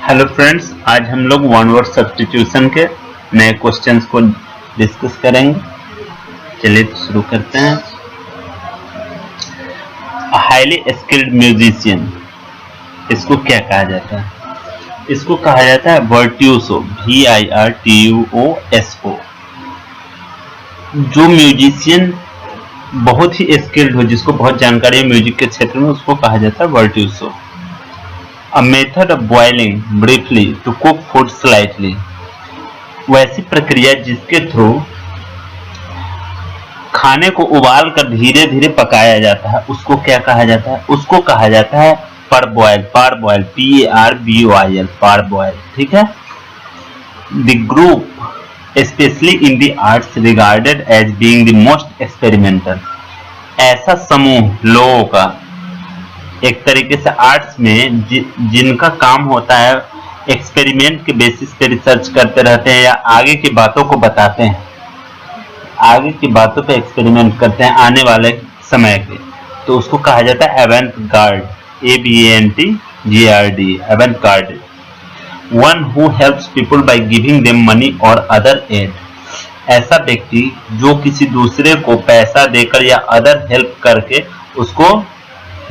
Hello friends, आज हम लोग वन वर्ड सब्स्टिट्यूशन के नए क्वेश्चंस को डिस्कस करेंगे। चलिए तो शुरू करते हैं। हाईली स्किल्ड म्यूजिशियन, इसको क्या कहा जाता है? इसको कहा जाता है वर्ट्यूसो, VIRTUOSO। जो म्यूजिशियन बहुत ही स्किल्ड हो, जिसको बहुत जानकारी है म्यूजिक के क्षेत्र में, उसको कहा जाता है वर्ट्यूसो। A method of boiling briefly to cook food slightly, वैसी प्रक्रिया जिसके थ्रू खाने को उबाल कर धीरे धीरे पकाया जाता है, उसको क्या कहा जाता है? उसको कहा जाता है parboil, PARBOIL, parboil। ठीक है। The group, especially in the arts, regarded as being the most experimental, ऐसा समूह लोगों का एक तरीके से आर्ट्स में जिनका काम होता है एक्सपेरिमेंट के बेसिस पे रिसर्च करते रहते हैं या आगे की बातों को बताते हैं, आगे की बातों पे एक्सपेरिमेंट करते हैं आने वाले समय के, तो उसको कहा जाता है avant-garde, AVANTGARD, avant-garde। One who helps people by giving them money or other aid, ऐसा व्यक्ति जो किसी दूसरे को पैसा देकर या अदर हेल्प करके उसको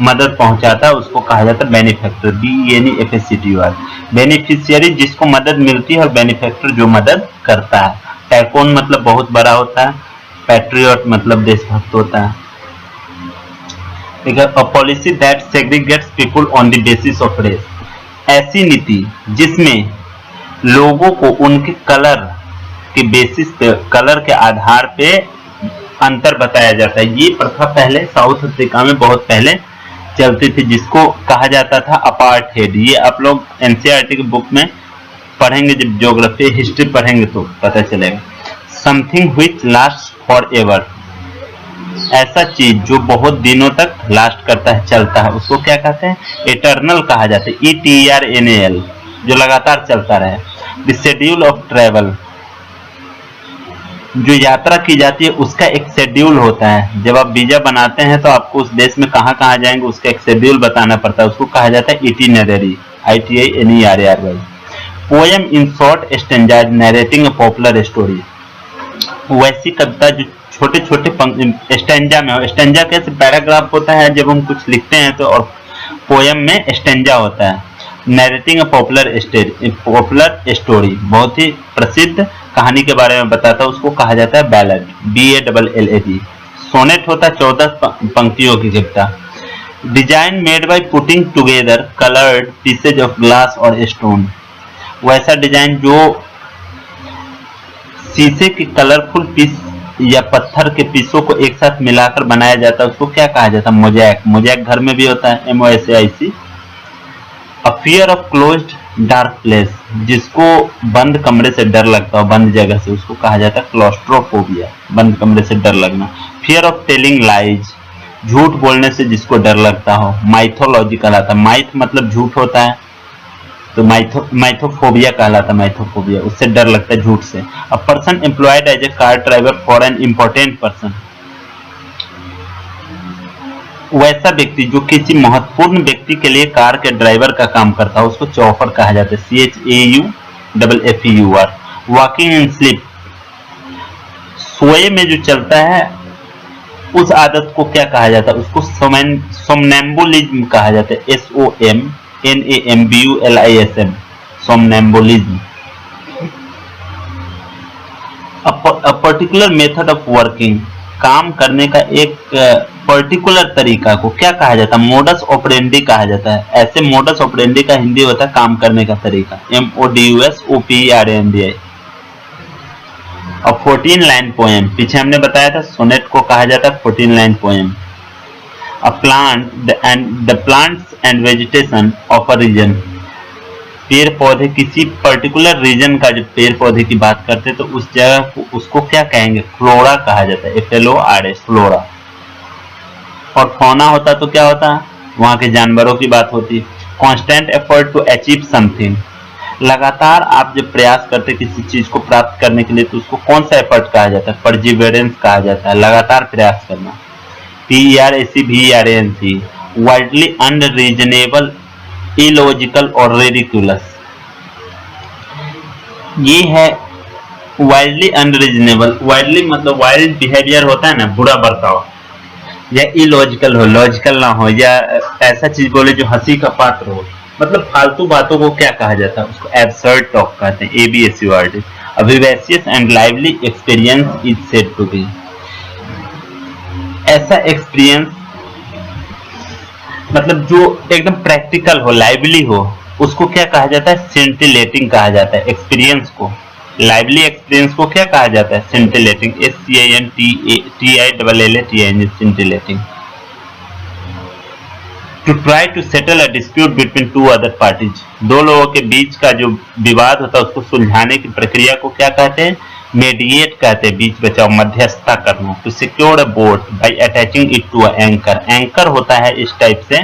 मदद पहुंचाता है, उसको कहा जाता है बेनिफैक्टर, BENEFACTOR। बेनिफिशियरी जिसको मदद मिलती है और बेनिफैक्टर जो मदद करता है। पैकोन मतलब बहुत बड़ा होता है, पैट्रियट मतलब देशभक्त होता है। ठीक है। A policy that segregates people on the basis of race, ऐसी नीति जिसमें लोगों को उनके कलर के बेसिस पे, कलर के आधार पे अंतर बताया जाता है। ये प्रथा पहले साउथ अफ्रीका में बहुत पहले चलती थी, जिसको कहा जाता था अपार्थेड। ये आप लोग NCERT की बुक में पढ़ेंगे, जब ज्योग्राफी हिस्ट्री पढ़ेंगे तो पता चलेगा। Something which last for ever, ऐसा चीज जो बहुत दिनों तक लास्ट करता है, चलता है, उसको क्या कहते हैं? इटर्नल कहा जाता है, ETERNAL, जो लगातार चलता रहे। द शेड्यूल ऑफ ट्रेवल, जो यात्रा की जाती है उसका एक शेड्यूल होता है। जब आप वीजा बनाते हैं तो आपको उस देश में कहाँ कहाँ जाएंगे उसका एक शेड्यूल बताना पड़ता है, उसको कहा जाता है itinerary, ITINERRY। Poem in short stanzas narrating a popular story, वैसी कविता जो छोटे छोटे स्टेंजा में हो। स्टेंजा कैसे पैराग्राफ होता है जब हम कुछ लिखते हैं तो, और पोएम में स्टेंजा होता है। नरेटिंग अ पॉपुलर स्टोरी, बहुत ही प्रसिद्ध कहानी के बारे में बताता है, उसको कहा जाता है बैलड, BALLAD। सोनेट होता है 14 पंक्तियों की कविता। Design made by putting together coloured pieces of glass और स्टोन, वैसा डिजाइन जो शीशे के कलरफुल पीस या पत्थर के पीसों को एक साथ मिलाकर बनाया जाता है, उसको क्या कहा जाता है? मोज़ैक। मोज़ैक घर में भी होता है, MOSAIC। A fear of closed dark place, जिसको बंद कमरे से डर लगता हो, बंद जगह से, उसको कहा जाता है क्लॉस्ट्रोफोबिया, बंद कमरे से डर लगना। फियर ऑफ टेलिंग लाइज, झूठ बोलने से जिसको डर लगता हो। माइथोलॉजी कहलाता है, माइथ मतलब झूठ होता है, तो माइथोफोबिया कहलाता है, माइथोफोबिया, उससे डर लगता है झूठ से। A person employed as a car driver for an important person, वैसा व्यक्ति जो किसी महत्वपूर्ण व्यक्ति के लिए कार के ड्राइवर का काम करता है, उसको चौफर कहा जाता है, CHAUFFEUR। वॉकिंग इन स्लीप, सोए में जो चलता है उस आदत को क्या कहा जाता है? उसको सोमनैम्बुलिज्म कहा जाता है, SOMNAMBULISM, somnambulism. A particular method of working, काम करने का एक पर्टिकुलर तरीका को क्या कहा जाता है? मोडस ऑपरेंडी कहा जाता है। ऐसे मोडस ऑपरेंडी का हिंदी होता है काम करने का तरीका, MODUSOPERANDI। और 14 लाइन पोएम, पीछे हमने बताया था सोनेट को कहा जाता है 14 line poem. A plant and the plants and vegetation of a region, पेड़ पौधे किसी पर्टिकुलर रीजन का, जब पेड़ पौधे की बात करते तो उस जगह को, उसको क्या कहेंगे? फ्लोरा कहा जाता है, FLORA, फ्लोरा। और फौना होता तो क्या होता? वहां के जानवरों की बात होती। Constant effort to achieve something, लगातार आप जब प्रयास करते किसी चीज को प्राप्त करने के लिए तो उसको कौन सा एफर्ट कहा जाता है? परजिवेरेंस कहा जाता है, लगातार प्रयास करना। PERACVERANC, वाइडली अनरीजनेबल, इलॉजिकल और रेडिकुलस, ये है वाइल्डली अनरीजनेबल। वाइल्डली मतलब वाइल्ड बिहेवियर होता है ना, बुरा बर्ताव, या इलॉजिकल हो, लॉजिकल ना हो, या ऐसा चीज बोले जो हंसी का पात्र हो, मतलब फालतू बातों को क्या कहा जाता है, उसको एब्सर्ड टॉक कहते हैं, एबीएससी word. A vivacious and lively experience is said to be। ऐसा एक्सपीरियंस मतलब जो एकदम प्रैक्टिकल हो, लाइवली हो, उसको क्या कहा जाता है, सेंटिलेटिंग कहा जाता है। एक्सपीरियंस को, लाइवली एक्सपीरियंस को क्या कहा जाता है, scintillating, SCINTILLATING, scintillating. To try to settle a dispute between two other parties, दो लोगों के बीच का जो विवाद होता है उसको सुलझाने की प्रक्रिया को क्या कहते हैं, मेडिएट कहते हैं, बीच बचाव, मध्यस्थता करना। To secure a boat by attaching it to an anchor, anchor होता है इस टाइप से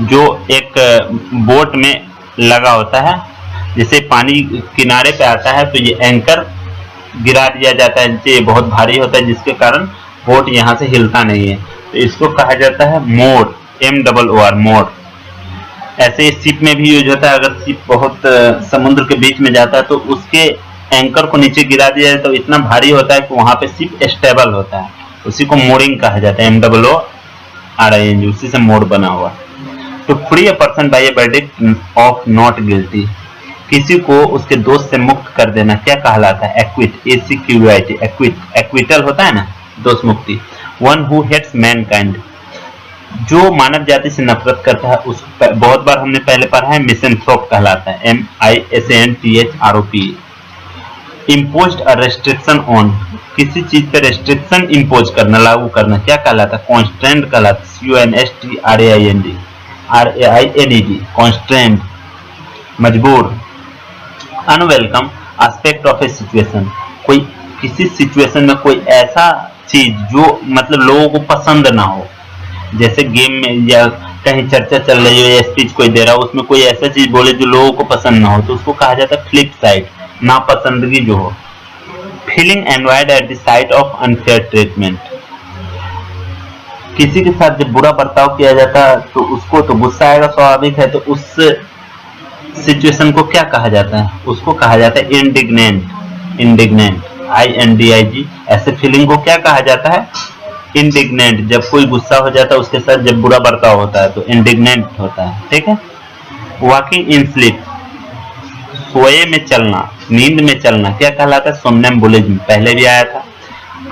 जो एक बोट में लगा होता है, जैसे पानी किनारे पे आता है तो ये एंकर गिरा दिया जाता है, ये बहुत भारी होता है जिसके कारण बोट यहाँ से हिलता नहीं है, तो इसको कहा जाता है मोर, MOOR, मोर। ऐसे शिप में भी यूज होता है, अगर शिप बहुत समुद्र के बीच में जाता है तो उसके एंकर को नीचे गिरा दिया जाए तो इतना भारी होता है कि वहां पे शिप स्टेबल होता है, उसी को मोरिंग कहा जाता है, MOORING, उसी से मोर बना हुआ। To free a person by a verdict of not guilty, किसी को उसके दोष से मुक्त कर देना क्या कहलाता है, एक्विट, ACQUIT, एक्विट, एक्विटल होता है ना, दोष मुक्ति। वन हु हेट्स मैनकाइंड, जो मानव जाति से नफरत करता है, उस बहुत बार हमने पहले पढ़ा है, मिसैंथ्रोप कहलाता है, MISANTHROP। Imposed a restriction on, किसी चीज पे रेस्ट्रिक्शन इम्पोज करना, लागू करना क्या कहलाता है, कॉन्स्ट्रेंट कहलाता है, CONSTRAIND, कॉन्स्ट्रेंट, मजबूर। Unwelcome aspect of A situation, कोई किसी सिचुएशन में कोई ऐसा चीज जो मतलब लोगों को पसंद ना हो, जैसे गेम में या कहीं चर्चा चल रही हो या स्पीच कोई दे रहा हो, उसमें कोई ऐसा चीज बोले जो लोगों को पसंद ना हो, तो उसको कहा जाता है फ्लिप साइड, नापसंदगी जो हो। Feeling envied at the sight of unfair treatment, किसी के साथ जब बुरा बर्ताव किया जाता है तो उसको तो गुस्सा आएगा, स्वाभाविक है, तो उस सिचुएशन को क्या कहा जाता है, उसको कहा जाता है इंडिग्नेंट, इंडिग्नेंट, INDIG। ऐसे फीलिंग को क्या कहा जाता है, इंडिग्नेंट। जब कोई गुस्सा हो जाता है उसके साथ, जब बुरा बर्ताव होता है तो इंडिग्नेंट होता है, ठीक है। वॉकिंग इन स्लीप, सोए में चलना, नींद में चलना क्या कहलाता है, सोमनैम्बुलिज्म, पहले भी आया था।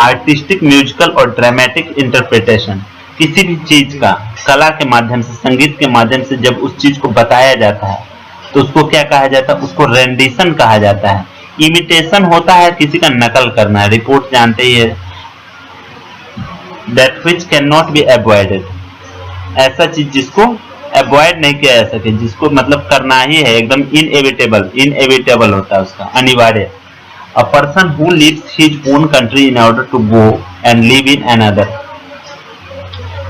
आर्टिस्टिक, म्यूजिकल और ड्रामेटिक इंटरप्रिटेशन, किसी भी चीज का कला के माध्यम से, संगीत के माध्यम से जब उस चीज को बताया जाता है तो उसको क्या कहा जाता है, उसको रेंडिशन कहा जाता है। इमिटेशन होता है किसी का नकल करना, रिपोर्ट जानते ही है, that which cannot be avoided, ऐसा चीज जिसको अवॉइड नहीं किया जा सके, जिसको मतलब करना ही है, एकदम इनएविटेबल, इनएविटेबल होता है उसका, अनिवार्य। A person who leaves his own country in order to go and live in another,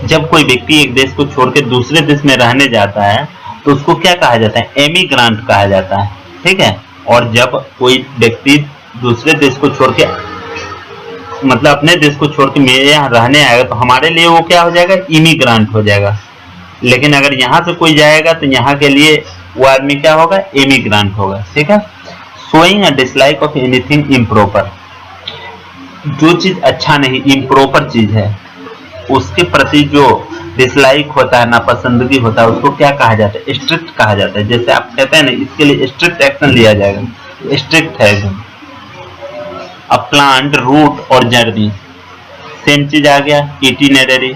जब कोई व्यक्ति एक देश को छोड़ के दूसरे देश में रहने जाता है तो उसको क्या कहा जाता है, एमिग्रांट कहा जाता है, ठीक है। और जब कोई व्यक्ति दूसरे देश को छोड़ के मतलब अपने देश को छोड़ के मेरे यहाँ रहने आएगा तो हमारे लिए वो क्या हो जाएगा, इमिग्रांट हो जाएगा। लेकिन अगर यहाँ से कोई जाएगा तो यहाँ के लिए वो आदमी क्या होगा, इमिग्रांट होगा, ठीक है। Showing a dislike of anything improper, जो चीज अच्छा नहीं, इम्प्रॉपर चीज है, उसके प्रति जो डिसलाइक होता है, नापसंदगी होता है, उसको क्या कहा जाता है, स्ट्रिक्ट कहा जाता है। जैसे आप कहते हैं ना, इसके लिए स्ट्रिक्ट एक्शन लिया जाएगा, स्ट्रिक्ट है एकदम। अ प्लान्ड रूट और जर्नी, सेम चीज आ गया, इटिनरी,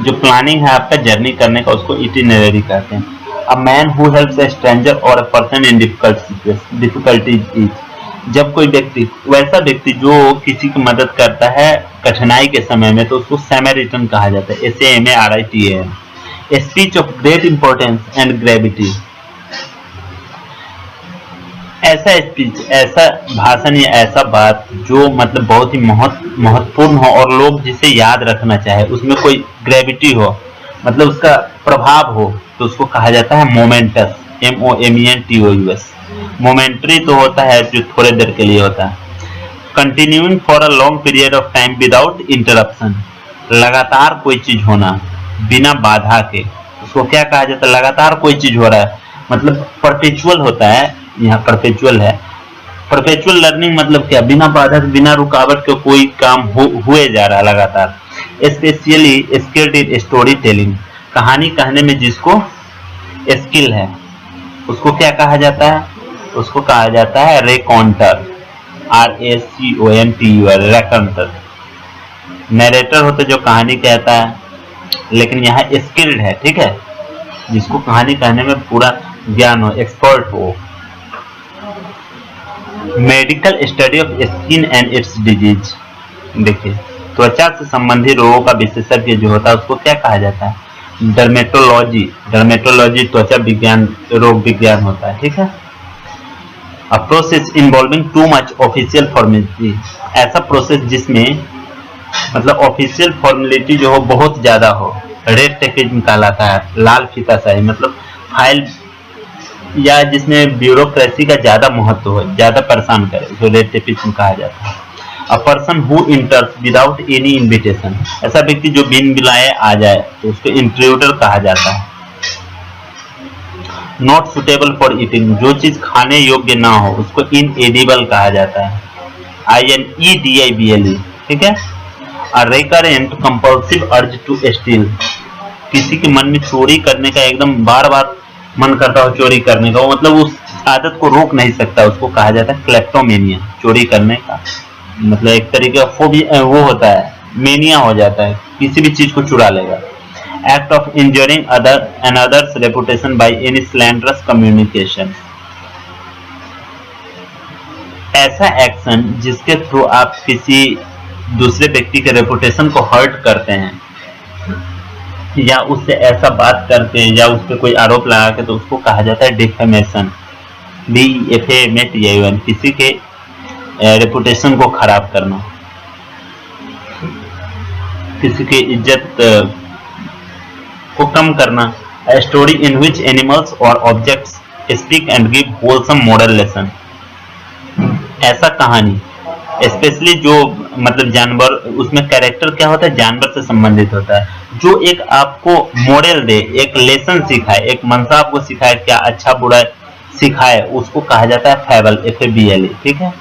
जो प्लानिंग है आपका जर्नी करने का उसको इटिनरी कहते हैं। A man who helps a stranger और a person in difficulties is, जब कोई व्यक्ति, वैसा व्यक्ति जो किसी की मदद करता है कठिनाई के समय में, तो उसको सैमरिटन कहा जाता है, SAMARITAN। A speech of great importance and gravity, ऐसा स्पीच, ऐसा भाषण या ऐसा बात जो मतलब बहुत ही महत्वपूर्ण हो और लोग जिसे याद रखना चाहे, उसमें कोई ग्रेविटी हो, मतलब उसका प्रभाव हो, तो उसको कहा जाता है मोमेंटस, MOMENTOUS। मोमेंट्री तो होता है जो थोड़े देर के लिए होता है। Continuing for a long period of time without interruption, लगातार कोई चीज होना बिना बाधा के, उसको क्या कहा जाता है, लगातार कोई चीज हो रहा है, मतलब परपेचुअल होता है, यहाँ परपेचुअल है। परपेचुअल लर्निंग मतलब क्या, बिना बाधक बिना रुकावट के कोई काम हुए जा रहा लगातार। Specially skilled in story telling, कहानी कहने में जिसको स्किल है उसको क्या कहा जाता है, उसको कहा जाता है रेकॉन्टर, RACONTUR, रेकॉन्टर। नरेटर होता है जो कहानी कहता है, लेकिन यहाँ स्किल्ड है, ठीक है, जिसको कहानी कहने में पूरा ज्ञान हो, एक्सपर्ट हो। Medical study of skin and it's disease, देखिए त्वचा से संबंधित रोगों का विशेषज्ञ जो होता है उसको क्या कहा जाता है, डर्मेटोलॉजी। डर्मेटोलॉजी त्वचा विज्ञान, रोग विज्ञान होता है, ठीक है। A process involving too much official formality, ऐसा प्रोसेस जिसमें मतलब ऑफिशियल फॉर्मेलिटी जो हो बहुत ज्यादा हो। रेड टेपिज्म कहलाता है, लाल फीताशाही, मतलब फाइल या जिसमें ब्यूरोक्रेसी का ज्यादा महत्व हो, ज्यादा परेशान करे, उसको रेड टेपिज्म कहा जाता है। A person who इंटर्स without any invitation, ऐसा व्यक्ति जो बिन बुलाए आ जाए तो उसको इंट्रूडर कहा जाता है। नॉट सुटेबल फॉर ईटिंग, जो चीज खाने योग्य ना हो उसको इनएडिबल कहा जाता है, INEDIBLE, ठीक है। A recurrent compulsive urge to steal, किसी के मन में चोरी करने का एकदम बार बार मन करता हो चोरी करने का, वो मतलब उस आदत को रोक नहीं सकता, उसको कहा जाता है क्लेप्टोमेनिया। चोरी करने का मतलब एक तरीके का फोबिया वो होता है, मेनिया हो जाता है, किसी भी चीज को चुरा लेगा। Act of injuring other and others reputation by any slanderous communication, ऐसा एक्शन जिसके थ्रू आप किसी दूसरे व्यक्ति के रेपुटेशन को हर्ट करते हैं या उससे ऐसा बात करके या उस पर कोई आरोप लगा के, तो उसको कहा जाता है डिफेमेशन, DEFAMATION, किसी के रेपुटेशन को खराब करना, किसी की इज्जत को कम करना। A story in which animals or objects speak and give wholesome moral lesson, ऐसा कहानी स्पेशली जो मतलब जानवर, उसमें कैरेक्टर क्या होता है, जानवर से संबंधित होता है, जो एक आपको मॉरल दे, एक लेसन सिखाए, एक मंशा आपको सिखाए, क्या अच्छा बुरा सिखाए, उसको कहा जाता है फैबल, FABLE, ठीक है।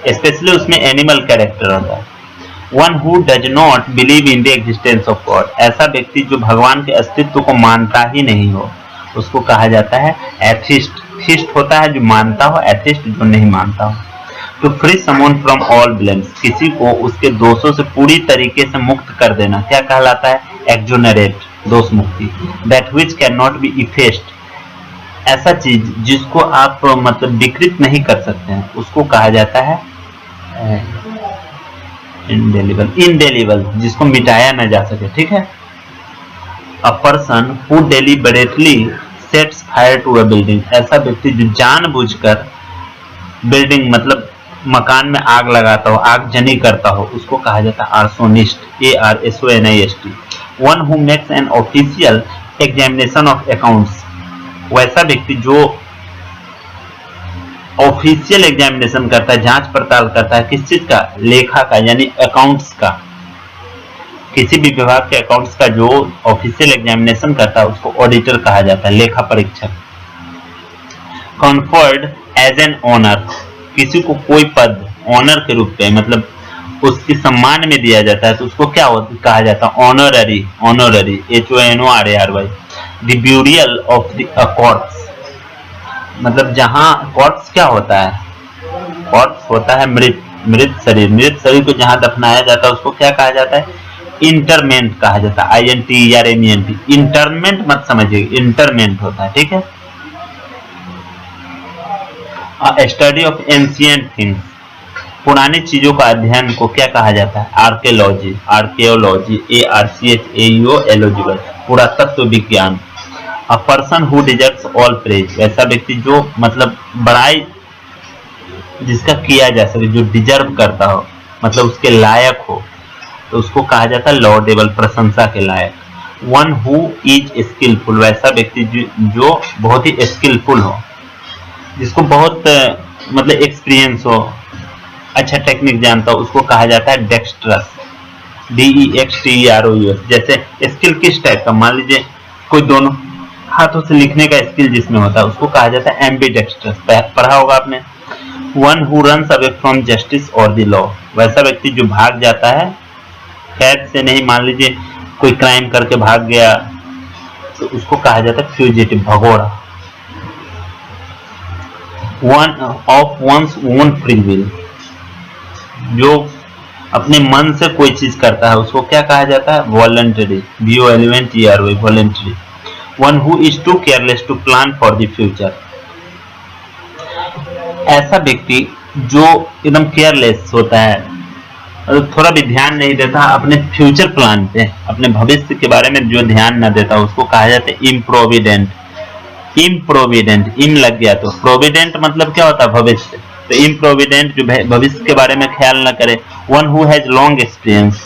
स्पेशली उसमें एनिमल कैरेक्टर होता है। One who does not believe in the existence of God, ऐसा व्यक्ति जो भगवान के अस्तित्व को मानता ही नहीं हो उसको कहा जाता है एथिस्ट। थिस्ट होता है जो मानता हो, एथिस्ट जो नहीं मानता हो। To free someone from all blames, किसी को उसके दोषों से पूरी तरीके से मुक्त कर देना, क्या कहलाता है, एक्सोनरेट, दोष मुक्ति। That which can not B effaced, ऐसा चीज जिसको आप मतलब विकृत नहीं कर सकते हैं उसको कहा जाता है इंडेलिबल, इनडेलिबल, जिसको मिटाया न जा सके, ठीक है। A person who deliberately sets fire to a building, ऐसा व्यक्ति जो जानबूझकर बिल्डिंग मतलब मकान में आग लगाता हो, आगजनी करता हो, उसको कहा जाता है arsonist, ARSONIST। One who makes an official examination of accounts, वैसा व्यक्ति जो ऑफिशियल एग्जामिनेशन करता है, जांच पड़ताल करता है, किस चीज का, लेखा का, यानी अकाउंट्स का, किसी भी विभाग के अकाउंट्स का जो ऑफिशियल एग्जामिनेशन करता है उसको ऑडिटर कहा जाता है, लेखा परीक्षक। कॉन्फर्ड एज एन ऑनर, किसी को कोई पद ऑनर के रूप में मतलब उसके सम्मान में दिया जाता है तो उसको क्या कहा जाता है, honorary, honorary, HONORARY। The burial of the corps, मतलब जहां कॉर्प्स क्या होता है, कॉर्प्स होता है मृत, मृत शरीर, मृत शरीर को जहां दफनाया जाता है उसको क्या कहा जाता है, इंटरमेंट कहा जाता है, INTERMENT। इंटरमेंट मत समझिए, इंटरमेंट होता है, ठीक है। स्टडी ऑफ एंशिएंट थिंग्स, पुरानी चीजों का अध्ययन को क्या कहा जाता है, आर्कियोलॉजी, आर्कियोलॉजी, ARCHAEOLOGY, पुरातत्व विज्ञान। अ person who deserves all praise, वैसा व्यक्ति जो मतलब बड़ाई जिसका किया जा सके, जो डिजर्व करता हो, मतलब उसके लायक हो, तो उसको कहा जाता है लॉर्डेबल, प्रशंसा के लायक। वन हु इज स्किलफुल, वैसा व्यक्ति जो बहुत ही स्किलफुल हो, जिसको बहुत मतलब एक्सपीरियंस हो, अच्छा टेक्निक जानता हो, उसको कहा जाता है डेक्स्ट्रस, DEXTROUS। जैसे स्किल किस टाइप का, मान लीजिए कोई दोनों हाथों से लिखने का स्किल जिसमें होता है उसको कहा जाता है एम्बीडेक्स्ट्रस। पढ़ा होगा आपने। One who runs away from justice और द लॉ, वैसा व्यक्ति जो भाग जाता है कैद से, नहीं मान लीजिए कोई क्राइम करके भाग गया तो उसको कहा जाता है फ्यूजिटिव, भगोड़ा। One of one's own free will, जो अपने मन से कोई चीज करता है उसको क्या कहा जाता है? Voluntary, VOLUNTRY, voluntary. One who is too careless to plan for the future, ऐसा व्यक्ति जो एकदम केयरलेस होता है और थोड़ा भी ध्यान नहीं देता अपने फ्यूचर प्लान पे, अपने भविष्य के बारे में जो ध्यान न देता उसको कहा जाता है इम्प्रोविडेंट। इम्प्रोविडेंट, इम लग गया तो प्रोविडेंट मतलब क्या होता है? भविष्य। तो इम्प्रोविडेंट जो भविष्य के बारे में ख्याल न करे। One who has long experience,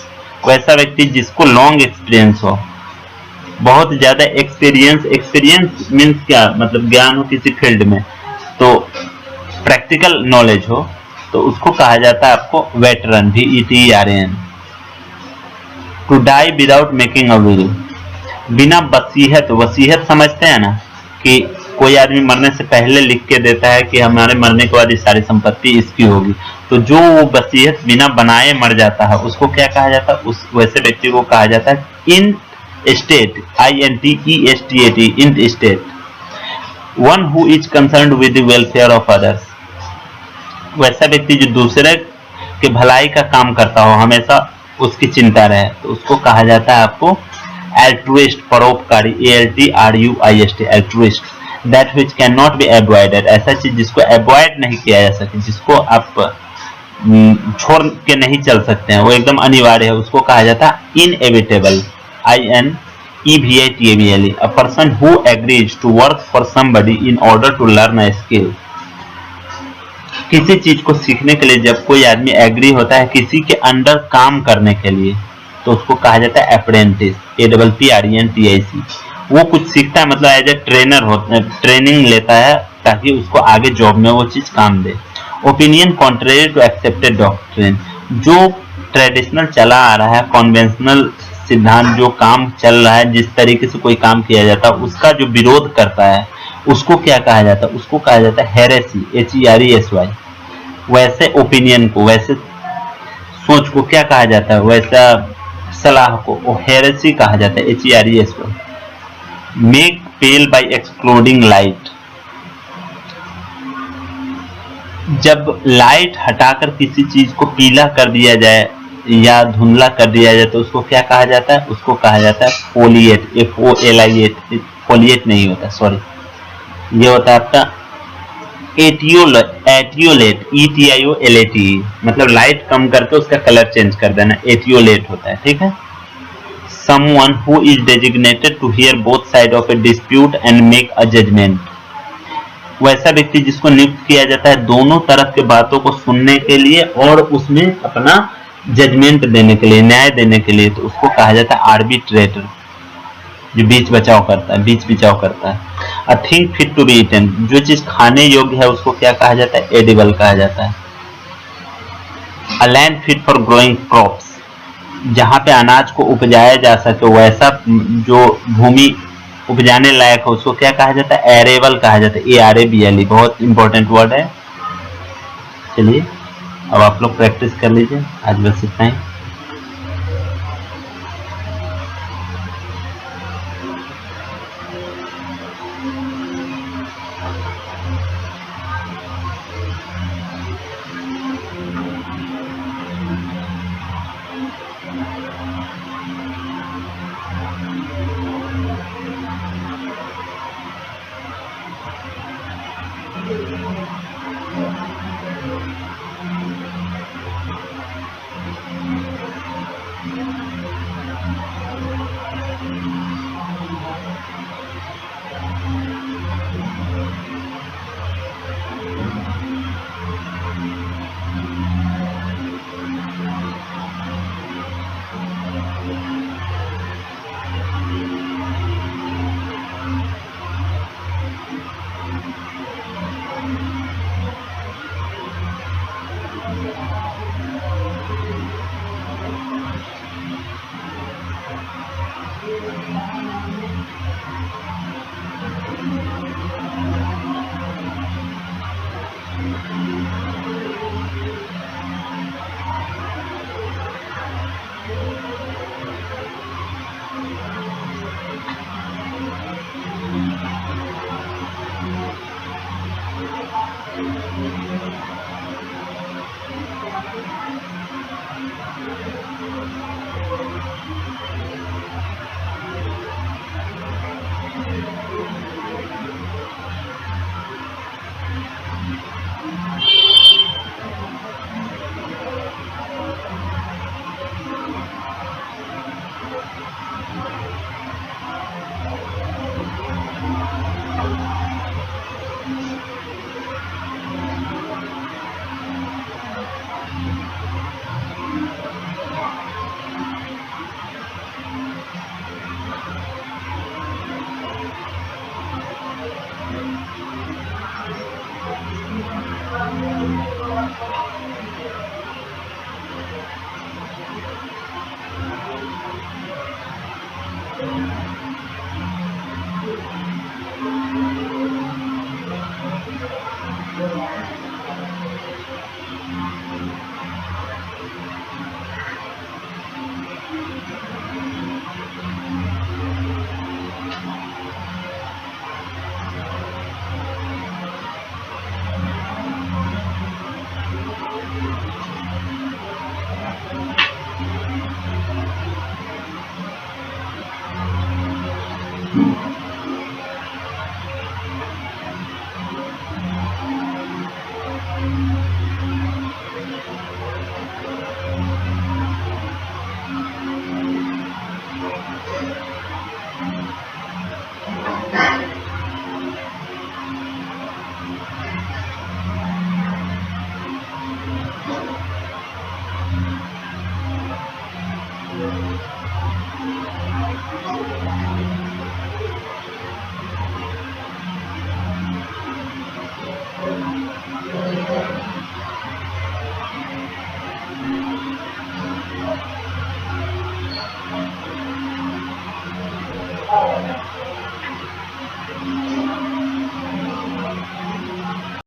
वैसा व्यक्ति जिसको लॉन्ग एक्सपीरियंस हो, बहुत ज्यादा एक्सपीरियंस। एक्सपीरियंस मीन्स क्या? मतलब ज्ञान हो किसी फील्ड में, तो प्रैक्टिकल नॉलेज हो, तो उसको कहा जाता है आपको veteran, VETRAN। To die without making a will, बिना वसीयत, वसीयत समझते हैं ना कि कोई आदमी मरने से पहले लिख के देता है कि हमारे मरने के बाद ये सारी संपत्ति इसकी होगी, तो जो वो वसीयत बिना बनाए मर जाता है उसको क्या कहा जाता है? उस वैसे व्यक्ति को कहा जाता है इन state, INTESTAT, in state. One who is concerned with the welfare of others, वैसा व्यक्ति जो दूसरे के भलाई का काम करता हो, हमेशा उसकी चिंता रहे, तो उसको कहा जाता है आपको एल्ट्रुइस्ट, परोपकारी, ALTRUIST, altruist. That which can not be avoided, ऐसा चीज जिसको अवॉइड नहीं किया जा सके, जिसको आप छोड़ के नहीं चल सकते हैं, वो एकदम अनिवार्य है, उसको कहा जाता है inevitable, INEVITABLE। A person who agrees to work for somebody in order to learn a skill, किसी चीज को सीखने के लिए जब कोई आदमी एग्री होता है किसी के अंडर काम करने के लिए, तो उसको कहा जाता है अप्रेंटिस, APPRENTIC। वो कुछ सीखता है, मतलब एज ए ट्रेनर होता है, ट्रेनिंग लेता है ताकि उसको आगे जॉब में वो चीज काम दे। Opinion contrary to accepted doctrine, जो ट्रेडिशनल चला आ रहा है, कॉन्वेंशनल सिद्धांत जो काम चल रहा है, जिस तरीके से कोई काम किया जाता है उसका जो विरोध करता है उसको क्या कहा जाता है? उसको कहा जाता है हेरेसी, HERESY। वैसे ओपिनियन को, वैसे सोच को क्या कहा जाता है? वैसा सलाह को हेरेसी कहा जाता है, HERESY। मेक पेल बाय एक्सक्लूडिंग लाइट, जब लाइट हटाकर किसी चीज को पीला कर दिया जाए या धुंधला कर दिया जाए तो उसको क्या कहा जाता है? उसको कहा जाता है फोलिएट, FOLIAT, फोलिएट नहीं होता, सॉरी, ये होता है आपका एटियोलेट, ETIOLATE, मतलब लाइट कम करके उसका कलर चेंज कर देना, एटियोलेट होता है, ठीक है। Someone who is designated to hear both sides of a dispute and make a judgment, वैसा व्यक्ति जिसको नियुक्त किया जाता है दोनों तरफ के बातों को सुनने के लिए और उसमें अपना जजमेंट देने के लिए, न्याय देने के लिए, तो उसको कहा जाता है आर्बिट्रेटर, जो बीच बचाव करता है, बीच बिचाव करता है। A thing fit to be eaten, जो चीज खाने योग्य है उसको क्या कहा जाता है? एडिबल कहा जाता है। A land fit for growing crops, जहाँ पे अनाज को उपजाया जा सके, वैसा जो भूमि उपजाने लायक हो उसको क्या कहा जाता है? एरेबल कहा जाता है, ARABLE, बहुत इंपॉर्टेंट वर्ड है। चलिए अब आप लोग प्रैक्टिस कर लीजिए, आज बस इतना ही।